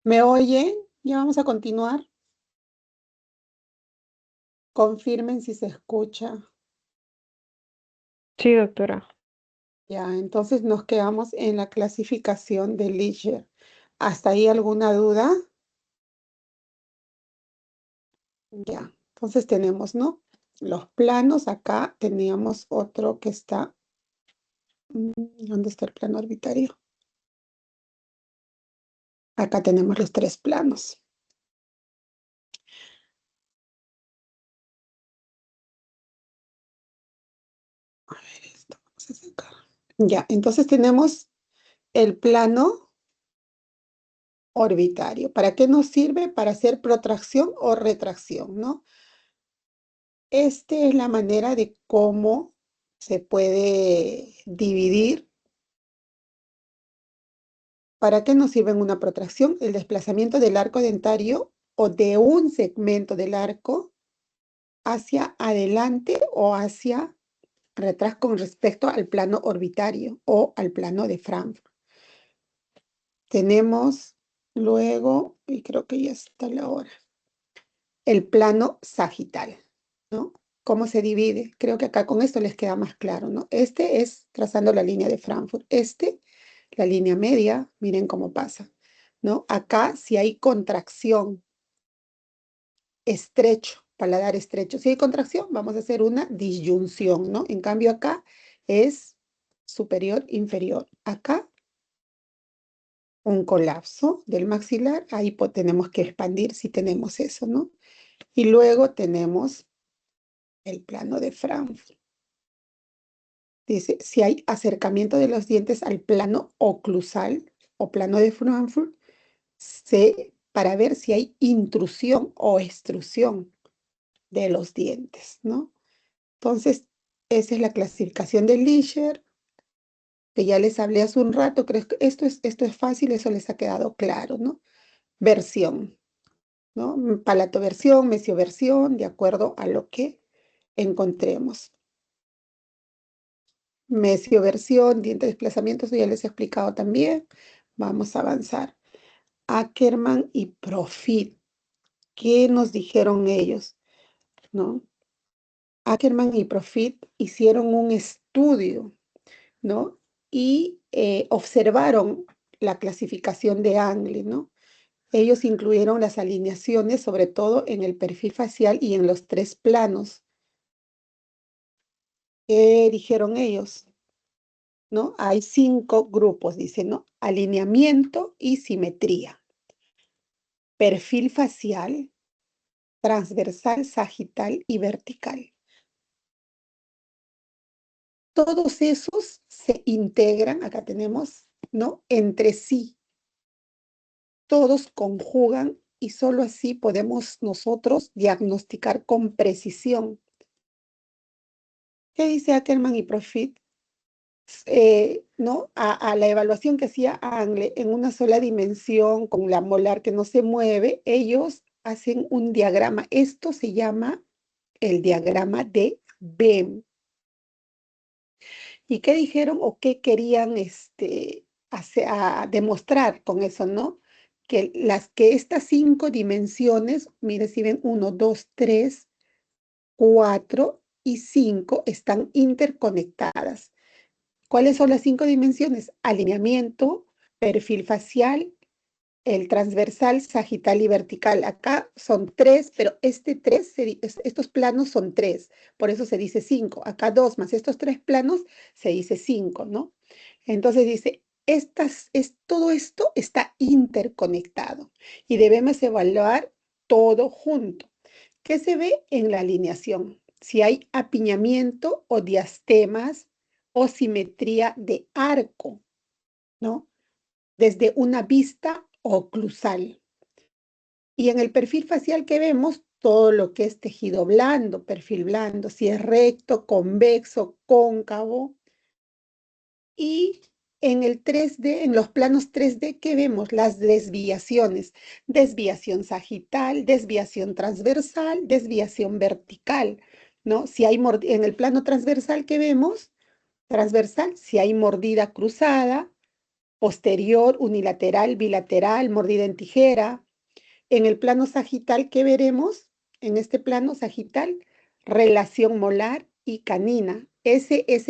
¿Me oyen? Ya vamos a continuar. Confirmen si se escucha. Sí, doctora. Ya, entonces nos quedamos en la clasificación de Leisure. ¿Hasta ahí alguna duda? Ya, entonces tenemos, ¿no? Los planos, acá teníamos otro que está, ¿dónde está el plano orbitario? Acá tenemos los tres planos. A ver, esto vamos a sacar. Ya, entonces tenemos el plano orbitario. ¿Para qué nos sirve? Para hacer protracción o retracción, ¿no? Esta es la manera de cómo se puede dividir. ¿Para qué nos sirve en una protracción? El desplazamiento del arco dentario o de un segmento del arco hacia adelante o hacia atrás con respecto al plano orbitario o al plano de Frankfurt. Tenemos luego, y creo que ya está la hora, el plano sagital, ¿no? ¿Cómo se divide? Creo que acá con esto les queda más claro, ¿no? Este es trazando la línea de Frankfurt. La línea media, miren cómo pasa, ¿no? Acá si hay contracción, estrecho, paladar estrecho. Si hay contracción, vamos a hacer una disyunción, ¿no? En cambio acá es superior, inferior. Acá un colapso del maxilar, ahí tenemos que expandir si tenemos eso, ¿no? Y luego tenemos el plano de Frankfurt. Dice, si hay acercamiento de los dientes al plano oclusal o plano de Frankfurt, para ver si hay intrusión o extrusión de los dientes, ¿no? Entonces, esa es la clasificación de Lischer, que ya les hablé hace un rato. Creo que esto es fácil, eso les ha quedado claro, ¿no? Versión, ¿no? Palatoversión, mesioversión, de acuerdo a lo que encontremos. Mesioversión, diente de desplazamiento, eso ya les he explicado también. Vamos a avanzar. Ackermann y Profit. ¿Qué nos dijeron ellos? ¿No? Ackermann y Profit hicieron un estudio, ¿no? Y observaron la clasificación de Angle, ¿no? Ellos incluyeron las alineaciones, sobre todo en el perfil facial y en los tres planos. ¿Qué dijeron ellos? ¿No? Hay 5 grupos, dice, ¿no? Alineamiento y simetría. Perfil facial, transversal, sagital y vertical. Todos esos se integran, acá tenemos, ¿no? Entre sí. Todos conjugan y solo así podemos nosotros diagnosticar con precisión. ¿Qué dice Ackermann y Profit? ¿No? A la evaluación que hacía Angle en una sola dimensión con la molar que no se mueve, ellos hacen un diagrama. Esto se llama el diagrama de Venn. ¿Y qué dijeron o qué querían demostrar con eso, no? Que estas 5 dimensiones, mire si ven, 1, 2, 3, 4 y 5 están interconectadas. ¿Cuáles son las 5 dimensiones? Alineamiento, perfil facial, el transversal, sagital y vertical. Acá son 3, pero estos planos son 3, por eso se dice 5. Acá 2 más estos 3 planos se dice 5, ¿no? Entonces dice, todo esto está interconectado y debemos evaluar todo junto. ¿Qué se ve en la alineación? Si hay apiñamiento o diastemas o simetría de arco, ¿no? Desde una vista oclusal. Y en el perfil facial que vemos, todo lo que es tejido blando, perfil blando, si es recto, convexo, cóncavo. Y en el 3D, en los planos 3D, ¿qué vemos? Las desviaciones. Desviación sagital, desviación transversal, desviación vertical, ¿no? Si hay en el plano transversal, ¿qué vemos? Transversal, si hay mordida cruzada, posterior, unilateral, bilateral, mordida en tijera. En el plano sagital, ¿qué veremos? En este plano sagital, relación molar y canina. Ese es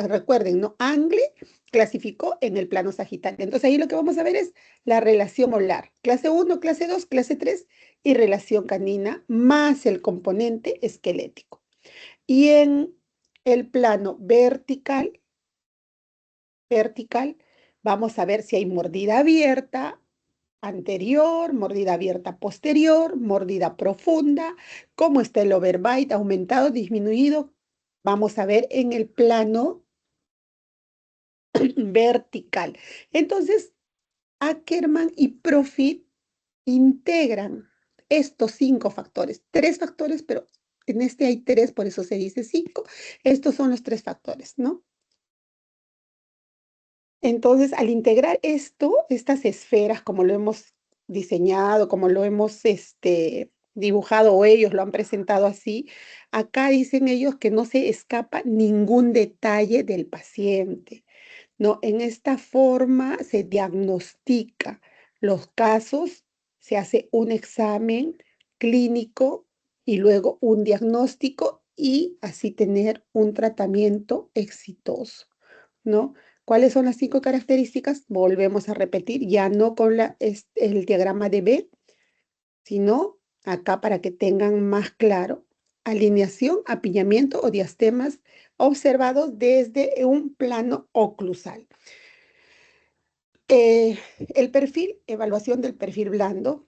recuerden, ¿no? Angle clasificó en el plano sagital. Entonces ahí lo que vamos a ver es la relación molar. Clase 1, clase 2, clase 3 y relación canina más el componente esquelético. Y en el plano vertical, vamos a ver si hay mordida abierta, anterior, mordida abierta posterior, mordida profunda, cómo está el overbite, aumentado, disminuido. Vamos a ver en el plano vertical. Entonces, Ackerman y Profit integran estos 5 factores, 3 factores, pero en este hay 3, por eso se dice 5. Estos son los 3 factores, ¿no? Entonces, al integrar estas esferas, como lo hemos diseñado, como lo hemos dibujado o ellos lo han presentado así, acá dicen ellos que no se escapa ningún detalle del paciente, ¿no? En esta forma se diagnostica los casos, se hace un examen clínico y luego un diagnóstico y así tener un tratamiento exitoso, ¿no? ¿Cuáles son las 5 características? Volvemos a repetir, ya no con el diagrama de B, sino acá para que tengan más claro. Alineación, apiñamiento o diastemas observados desde un plano oclusal. El perfil, evaluación del perfil blando,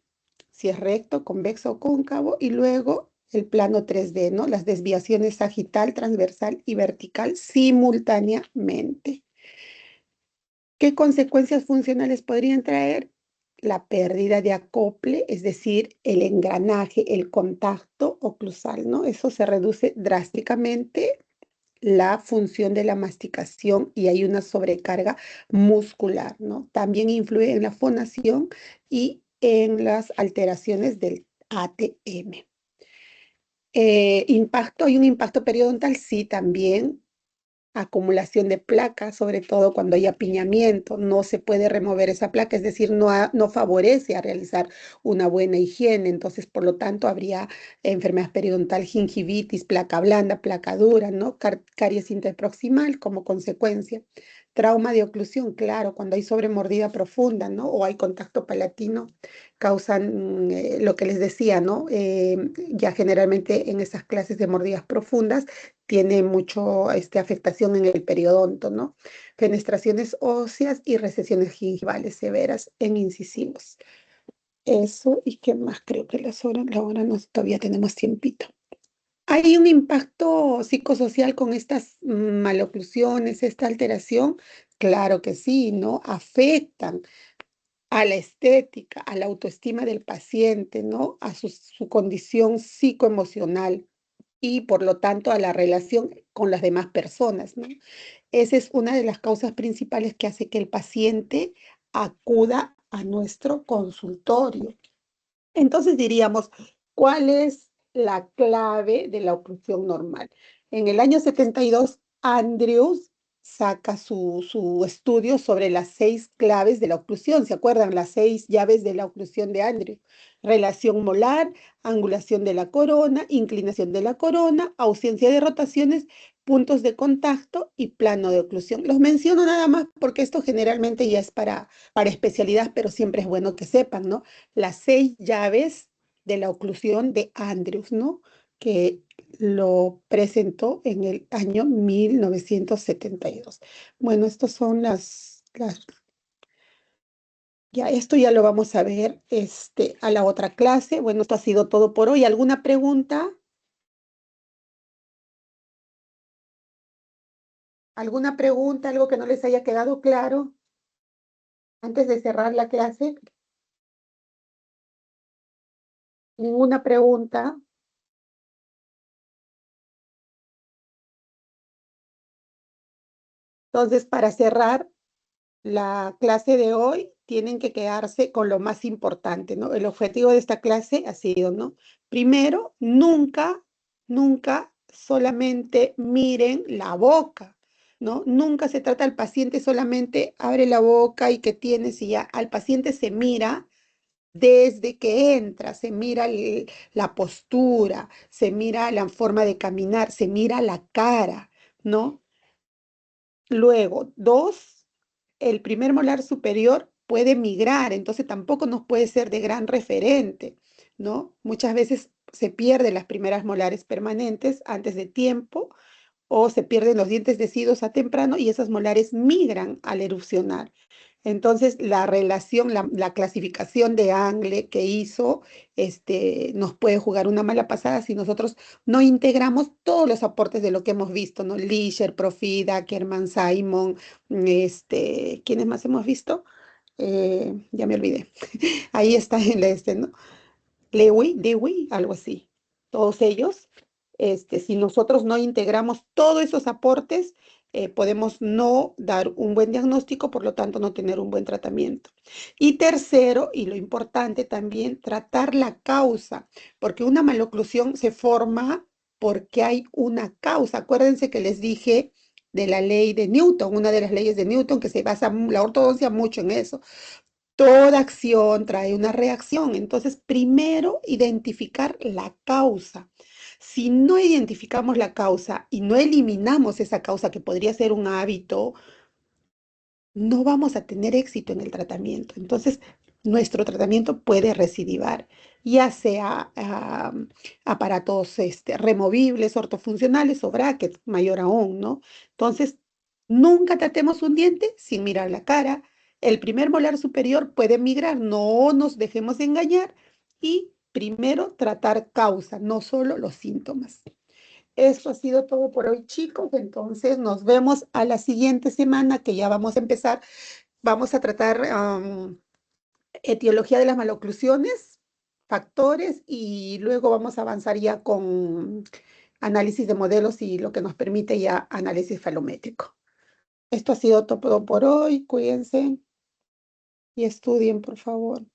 si es recto, convexo o cóncavo, y luego el plano 3D, ¿no? Las desviaciones sagital, transversal y vertical simultáneamente. ¿Qué consecuencias funcionales podrían traer? La pérdida de acople, es decir, el engranaje, el contacto oclusal, ¿no? Eso se reduce drásticamente la función de la masticación y hay una sobrecarga muscular, ¿no? También influye en la fonación y en las alteraciones del ATM. ¿Hay un impacto periodontal? Sí, también acumulación de placa, sobre todo cuando hay apiñamiento, no se puede remover esa placa, es decir, no favorece a realizar una buena higiene, entonces por lo tanto habría enfermedad periodontal, gingivitis, placa blanda, placa dura, ¿no? Caries interproximal como consecuencia. Trauma de oclusión, claro, cuando hay sobremordida profunda, ¿no? O hay contacto palatino, causan lo que les decía, ¿no? Ya generalmente en esas clases de mordidas profundas tiene mucho afectación en el periodonto, ¿no? Fenestraciones óseas y recesiones gingivales severas en incisivos. Eso, ¿y qué más? Creo que la hora no, todavía tenemos tiempito. ¿Hay un impacto psicosocial con estas maloclusiones, esta alteración? Claro que sí, ¿no? Afectan a la estética, a la autoestima del paciente, ¿no? A su condición psicoemocional y por lo tanto a la relación con las demás personas, ¿no? Esa es una de las causas principales que hace que el paciente acuda a nuestro consultorio. Entonces diríamos, ¿cuál es la clave de la oclusión normal? En el año 72, Andrews saca su estudio sobre las 6 claves de la oclusión. ¿Se acuerdan? Las 6 llaves de la oclusión de Andrews. Relación molar, angulación de la corona, inclinación de la corona, ausencia de rotaciones, puntos de contacto y plano de oclusión. Los menciono nada más porque esto generalmente ya es para especialidad, pero siempre es bueno que sepan, ¿no? Las 6 llaves de la oclusión de Andrews, ¿no? Que lo presentó en el año 1972. Bueno, estas son ya esto ya lo vamos a ver a la otra clase. Bueno, esto ha sido todo por hoy. ¿Alguna pregunta? ¿Alguna pregunta? ¿Algo que no les haya quedado claro antes de cerrar la clase? ¿Ninguna pregunta? Entonces, para cerrar la clase de hoy, tienen que quedarse con lo más importante, ¿no? El objetivo de esta clase ha sido, ¿no? Primero, nunca solamente miren la boca, ¿no? Nunca se trata al paciente solamente abre la boca y que tienes y ya. Al paciente se mira desde que entra, se mira la postura, se mira la forma de caminar, se mira la cara, ¿no? Luego, dos, el primer molar superior puede migrar, entonces tampoco nos puede ser de gran referente, ¿no? Muchas veces se pierden las primeras molares permanentes antes de tiempo o se pierden los dientes deciduos a temprano y esas molares migran al erupcionar. Entonces, la relación, la clasificación de Angle que hizo, nos puede jugar una mala pasada si nosotros no integramos todos los aportes de lo que hemos visto, ¿no? Lisher, Profida, Kerman, Simon, ¿quiénes más hemos visto? Ya me olvidé. Ahí está en ¿no? Dewey, algo así. Todos ellos, si nosotros no integramos todos esos aportes, podemos no dar un buen diagnóstico, por lo tanto no tener un buen tratamiento. Y tercero, y lo importante también, tratar la causa, porque una maloclusión se forma porque hay una causa. Acuérdense que les dije de la ley de Newton, una de las leyes de Newton que se basa la ortodoncia mucho en eso. Toda acción trae una reacción. Entonces, primero identificar la causa. Si no identificamos la causa y no eliminamos esa causa que podría ser un hábito, no vamos a tener éxito en el tratamiento. Entonces, nuestro tratamiento puede recidivar, ya sea aparatos removibles, ortofuncionales o brackets, mayor aún, ¿no? Entonces, nunca tratemos un diente sin mirar la cara. El primer molar superior puede migrar, no nos dejemos engañar y primero tratar causa, no solo los síntomas. Eso ha sido todo por hoy, chicos. Entonces, nos vemos a la siguiente semana que ya vamos a empezar. Vamos a tratar etiología de las maloclusiones, factores y luego vamos a avanzar ya con análisis de modelos y lo que nos permite ya análisis falométrico. Esto ha sido todo por hoy. Cuídense y estudien, por favor.